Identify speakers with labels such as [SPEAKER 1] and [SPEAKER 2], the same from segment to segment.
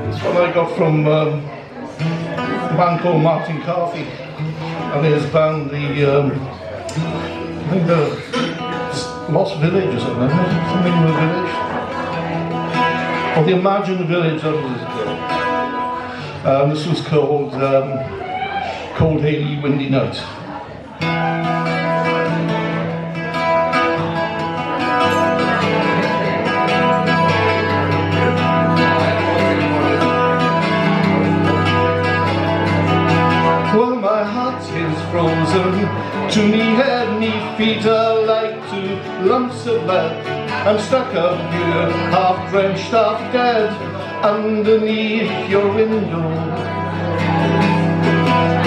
[SPEAKER 1] This one I got from a band called Martin Carthy, and his band, I think the Lost Village or something, something in the village, or the Imagined Village, that was it. This was called Cold Hazy Windy Night. Well, my heart is frozen to me head, me feet are like two lumps of lead. I'm stuck up here, half drenched, half dead, underneath your window.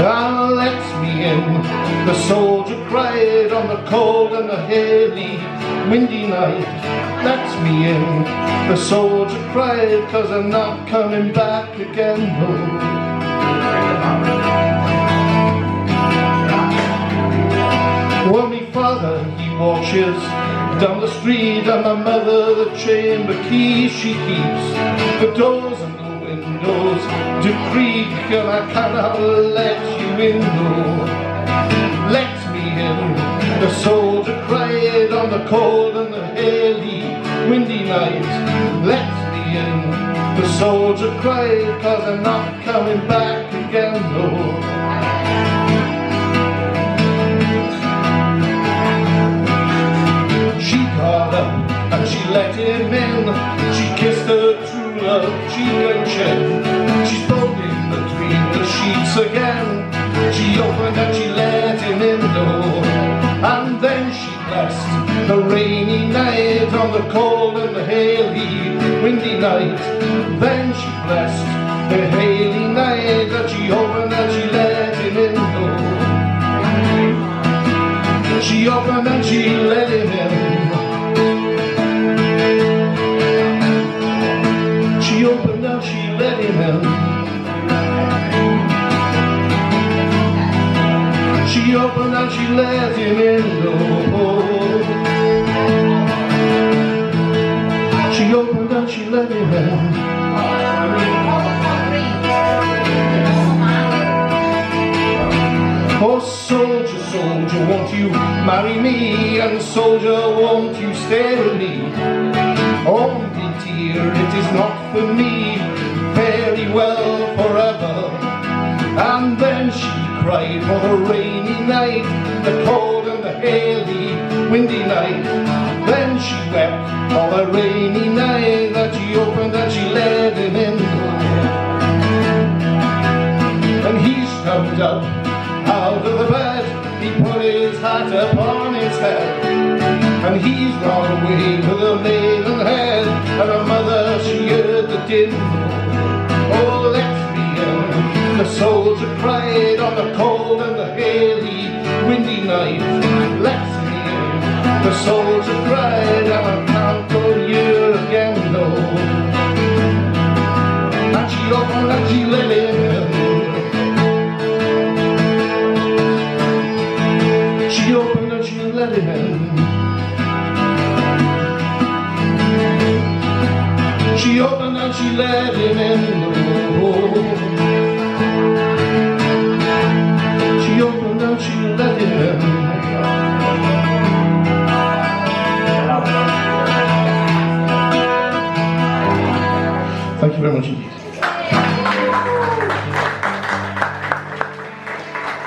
[SPEAKER 1] Ah, let me in, the soldier cried on the cold and the hazy windy night. Let me in, the soldier cried, 'cause I'm not coming back again, no. Well, me father, he watches down the street, and my mother the chamber key she keeps. The doors and the windows do creak, and I cannot let you in, no. Let me in, the soldier cried on the cold and the hazy windy night. Let me in, the soldier cried, 'cause I'm not coming back again, no. And she let him in, she kissed her true love cheek and chin. She spoke in between the sheets again, she opened and she let him in, no. And then she blessed the rainy night on the cold and the hazy windy night. Then she blessed the hazy night that she opened and she let him in, no. She opened and she let him in. She opened and she let him in. She opened and she let him in. Oh. She opened and she let him in. Oh, soldier, soldier, won't you marry me? And soldier, won't you stay with me? Oh, dear, it is not for me, very well forever. And then she cried for the rainy night, the cold and the hazy windy night. Then she wept for the rainy night that she opened and she let him in. And he jumped up out of the bed, he put his hat upon his head, and he's gone away with a maiden head, and her mother, she heard the din. Oh, let me in, the soldier cried on the cold and the hazy windy night. Let me in, the soldier cried, and I can't go here again, no. And she opened and she let him in. She opened and she let him in. She opened and she let him in. Oh. She opened and she let him in. Thank you very much indeed.